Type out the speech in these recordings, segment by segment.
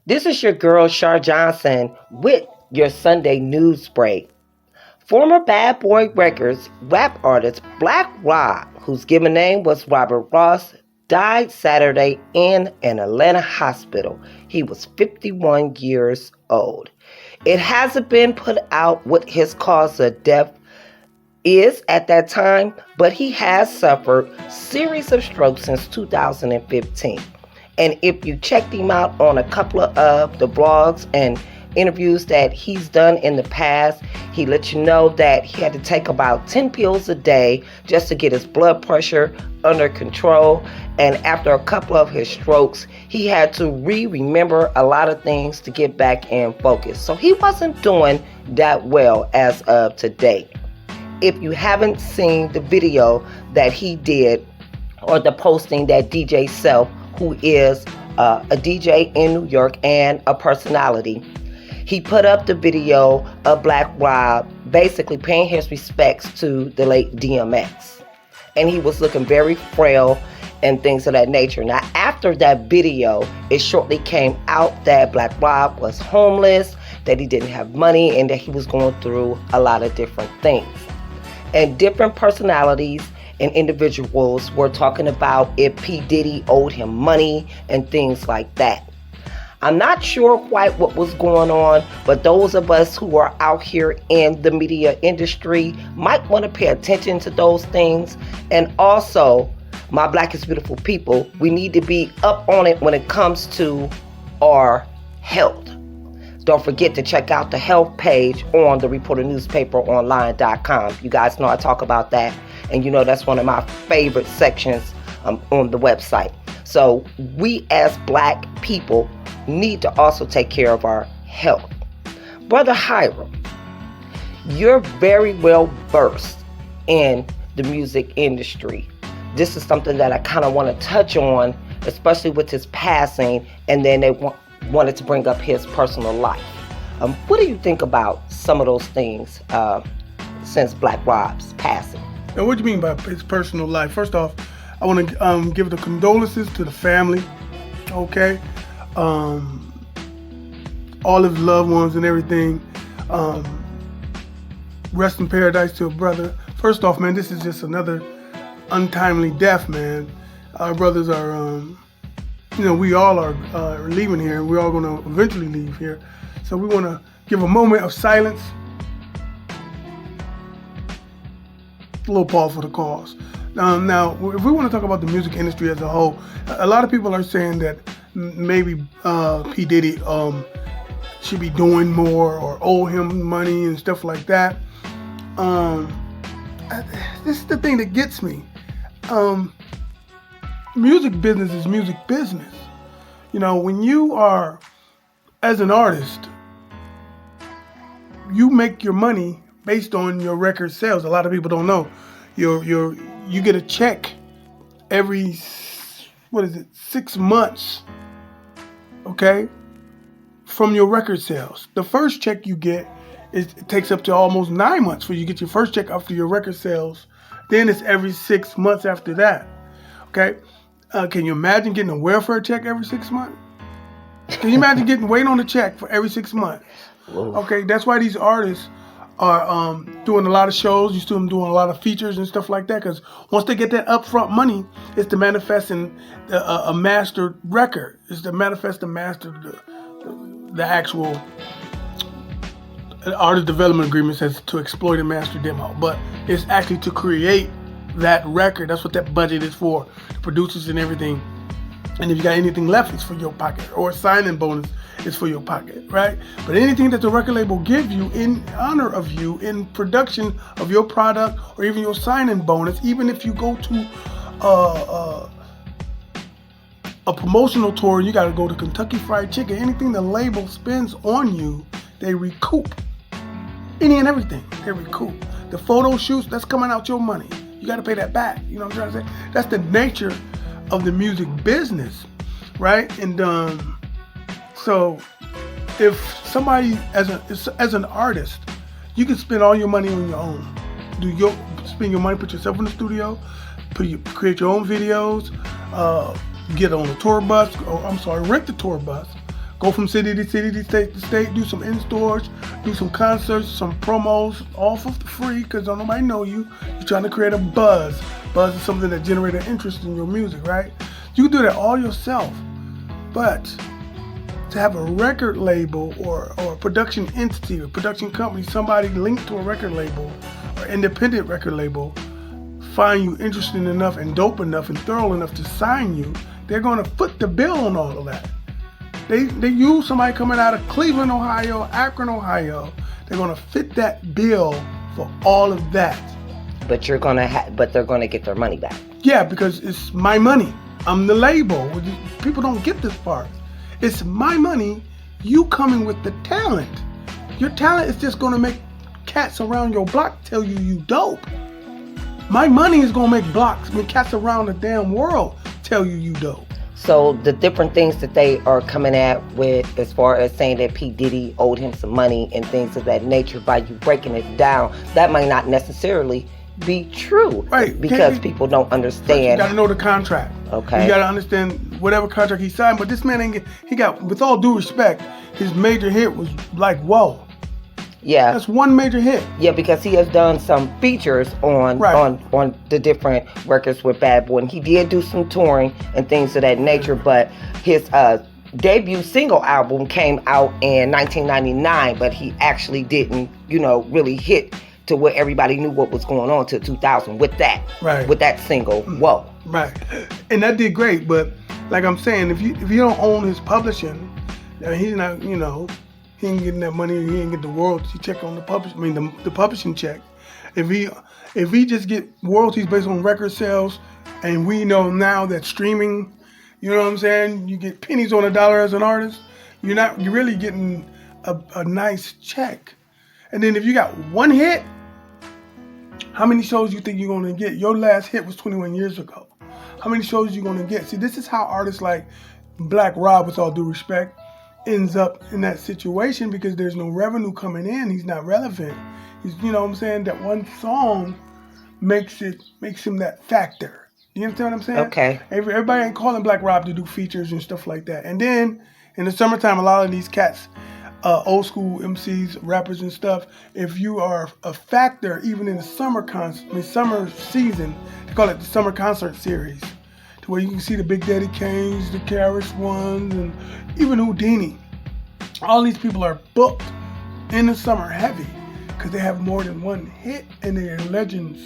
This is your girl, Shar Johnson, with your Sunday news break. Former Bad Boy Records rap artist Black Rob, whose given name was Robert Ross, died Saturday in an Atlanta hospital. He was 51 years old. It hasn't been put out what his cause of death is at that time, but he has suffered series of strokes since 2015. And if you checked him out on a couple of the blogs and interviews that he's done in the past, he let you know that he had to take about 10 pills a day just to get his blood pressure under control. And after a couple of his strokes, he had to remember a lot of things to get back in focus. So he wasn't doing that well as of today. If you haven't seen the video that he did or the posting that DJ Self, who is a DJ in New York and a personality, he put up the video of Black Rob basically paying his respects to the late DMX. And he was looking very frail and things of that nature. Now, after that video, it shortly came out that Black Rob was homeless, that he didn't have money, and that he was going through a lot of different things. And different personalities and individuals were talking about if P. Diddy owed him money and things like that. I'm not sure quite what was going on, but those of us who are out here in the media industry might want to pay attention to those things. And also, my Black is Beautiful people, we need to be up on it when it comes to our health. Don't forget to check out the health page on the reporternewspaperonline.com. You guys know I talk about that, and you know that's one of my favorite sections on the website. So we as Black people need to also take care of our health. Brother Hiram, you're very well versed in the music industry. This is something that I kind of want to touch on, especially with his passing, and then they wanted to bring up his personal life. What do you think about some of those things since Black Rob's passing? Now, what do you mean by his personal life? First off, I want to give the condolences to the family, okay? All his loved ones and everything. Rest in paradise to a brother. First off, man, this is just another untimely death, man. Our brothers are, we all are leaving here. We're all going to eventually leave here. So we want to give a moment of silence. A little pause for the cause. Now, if we want to talk about the music industry as a whole, a lot of people are saying that maybe P. Diddy should be doing more or owe him money and stuff like that. This is the thing that gets me. Music business is music business. You know, when you are, as an artist, you make your money based on your record sales. A lot of people don't know. You get a check every 6 months, okay, from your record sales. The first check you get it takes up to almost 9 months for you to get your first check after your record sales. Then it's every 6 months after that. Okay, can you imagine getting a welfare check every 6 months? Can you imagine waiting on a check for every 6 months? Whoa. Okay, that's why these artists are doing a lot of shows. You see them doing a lot of features and stuff like that, because once they get that upfront money, it's to manifest in a mastered record. It's to manifest and master the actual artist development agreement says to exploit a master demo, but it's actually to create that record. That's what that budget is for, the producers and everything. And if you got anything left, it's for your pocket, or a signing bonus is for your pocket, right? But anything that the record label gives you in honor of you, in production of your product, or even your signing bonus, even if you go to a promotional tour and you got to go to Kentucky Fried Chicken, anything the label spends on you, they recoup. Any and everything, they recoup. The photo shoots, that's coming out your money. You got to pay that back. You know what I'm trying to say? That's the nature of the music business, right? And so if somebody, as an artist, you can spend all your money on your own. Spend your money, put yourself in the studio, create your own videos, get on a tour bus, rent the tour bus, Go from city to city, to state to state, do some in-stores, do some concerts, some promos, all for free because don't nobody know you. You're trying to create a buzz. Buzz is something that generates an interest in your music, right? You can do that all yourself. But to have a record label or a production entity or production company, somebody linked to a record label or independent record label, find you interesting enough and dope enough and thorough enough to sign you, they're going to foot the bill on all of that. They use somebody coming out of Cleveland, Ohio, Akron, Ohio. They're going to fit that bill for all of that. But they're gonna get their money back. Yeah, because it's my money. I'm the label. People don't get this part. It's my money. You coming with the talent. Your talent is just gonna make cats around your block tell you dope. My money is gonna make cats around the damn world tell you dope. So the different things that they are coming at with, as far as saying that P. Diddy owed him some money and things of that nature, by you breaking it down, that might not necessarily be true. Right. Because people don't understand. You gotta know the contract. Okay. You gotta understand whatever contract he signed, but this man he got, with all due respect, his major hit was like, whoa. Yeah. That's one major hit. Yeah, because he has done some features on the different records with Bad Boy. And he did do some touring and things of that nature, but his debut single album came out in 1999, but he actually didn't, really hit to where everybody knew what was going on till 2000 with that. Right. With that single, Whoa. Right. And that did great, but like I'm saying, if you don't own his publishing, he's not, he ain't getting that money. He ain't get the royalty check on the the publishing check. If he just get royalties based on record sales, and we know now that streaming, you know what I'm saying, you get pennies on a dollar as an artist. You're really getting a nice check. And then if you got one hit, how many shows you think you're gonna get? Your last hit was 21 years ago. How many shows you gonna get? See, this is how artists like Black Rob, with all due respect, ends up in that situation because there's no revenue coming in. He's not relevant. He's, that one song makes him that factor. You understand what I'm saying? Okay. Everybody ain't calling Black Rob to do features and stuff like that. And then in the summertime, a lot of these cats, old school MCs, rappers and stuff, if you are a factor, even in the summer season, they call it the summer concert series, to where you can see the Big Daddy Kanes, the Karis ones, and even Houdini. All these people are booked in the summer heavy because they have more than one hit and they're legends.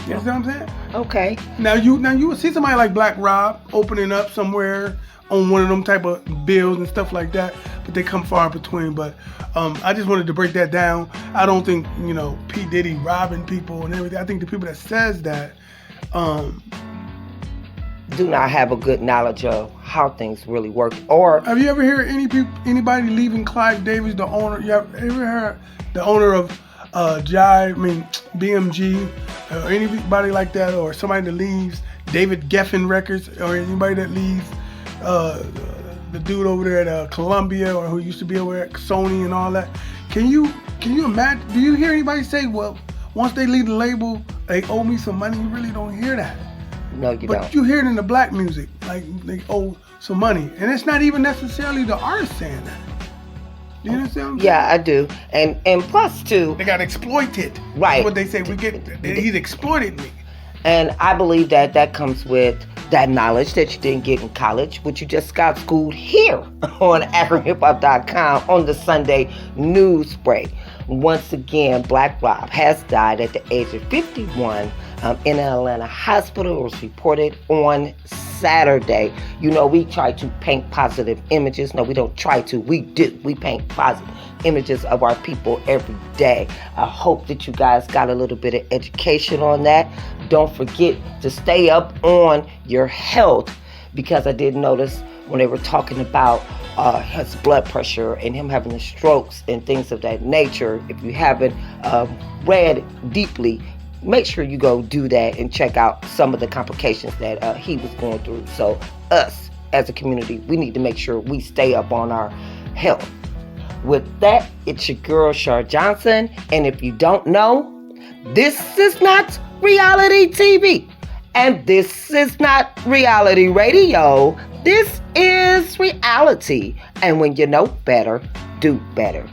You understand what I'm saying? Okay. Now you would see somebody like Black Rob opening up somewhere on one of them type of bills and stuff like that, but they come far in between. But I just wanted to break that down. I don't think, P. Diddy robbing people and everything. I think the people that says that do not have a good knowledge of how things really work. Or have you ever heard anybody leaving Clive Davis, the owner? You ever heard the owner of BMG, or anybody like that, or somebody that leaves David Geffen Records, or anybody that leaves the dude over there at Columbia, or who used to be over at Sony and all that? Can you imagine? Do you hear anybody say, well, once they leave the label, they owe me some money? You really don't hear that. No, you don't. But you hear it in the black music, like they owe some money. And it's not even necessarily the artist saying that. Do you understand? Yeah, I do. And plus too, they got exploited. Right. That's what they say. He's exploited me. And I believe that comes with that knowledge that you didn't get in college, which you just got schooled here on AkronHipHop.com on the Sunday News Break. Once again, Black Rob has died at the age of 51 in an Atlanta hospital. It was reported on Saturday. We try to paint positive images. No, we don't try to. We do. We paint positive images of our people every day. I hope that you guys got a little bit of education on that. Don't forget to stay up on your health, because I did notice when they were talking about his blood pressure and him having the strokes and things of that nature. If you haven't read deeply, make sure you go do that and check out some of the complications that he was going through. So us as a community, we need to make sure we stay up on our health. With that, it's your girl Shar Johnson, and if you don't know, this is not reality TV, and this is not reality radio. This is reality. And when you know better, do better.